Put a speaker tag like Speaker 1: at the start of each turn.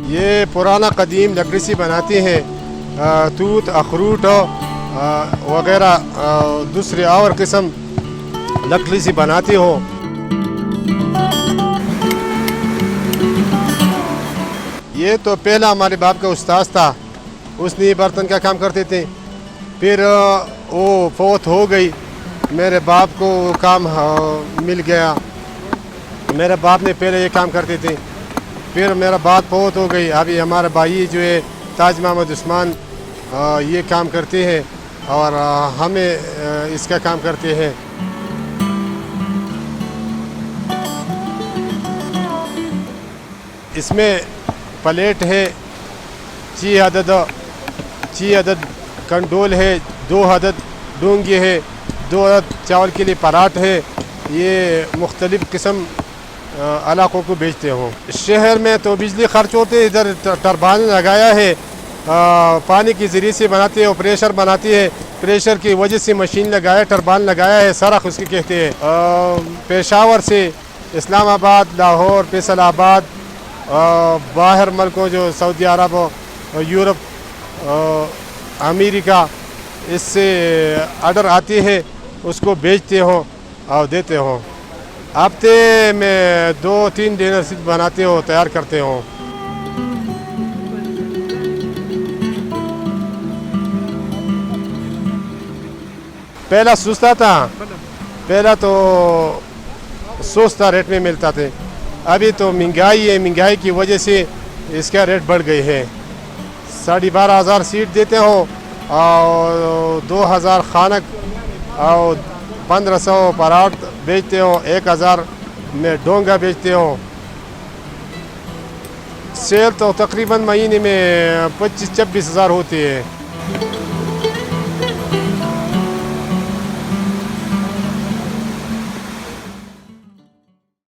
Speaker 1: ये पुराना कदीम लकड़ी से बनाती हैं, तूत अखरूट वगैरह दूसरे और किस्म लकड़ी से बनाती हो। ये तो पहला हमारे बाप का उस्ताद था, उसने बर्तन का काम करते थे। फिर वो फौत हो गई, मेरे बाप को वो काम मिल गया। मेरे बाप ने पहले ये काम करते थे, फिर मेरा बाप फौत हो गई। अभी हमारे भाई जो है ताज मोहम्मद उस्मान ये काम करते हैं और हमें इसका काम करते हैं। इसमें प्लेट है, 6 अदद कंडोल है, 2 अदद डोंगे है, 2 अदद चावल के लिए पराठ है। ये मुख्तलिफ़ किस्म इलाक़ों को बेचते हो। शहर में तो बिजली खर्च होते है, इधर टरबान लगाया है, पानी के ज़रिए से बनाते हो, प्रेशर बनाती है, प्रेशर की वजह से मशीन लगाया, टरबान लगाया है, सरख उसकी कहते हैं। पेशावर से इस्लामाबाद, लाहौर, फैसलाबाद, बाहर मुल्कों जो सऊदी अरब, यूरोप, अमेरिका, इससे ऑर्डर आती है, उसको बेचते हो और देते हो। हफ्ते में 2-3 डिनर सेट बनाते हो, तैयार करते हो। पहला सस्ता था, पहला तो सस्ता रेट में मिलता थे। अभी तो महंगाई है, महंगाई की वजह से इसका रेट बढ़ गई है। 12,500 सीट देते हो और 2,000 खानक और 1,500 पराठ बेचते हो, 1,000 में डोंगा बेचते हो। सेल तो तकरीबन महीने में 25-26 हज़ार होती है।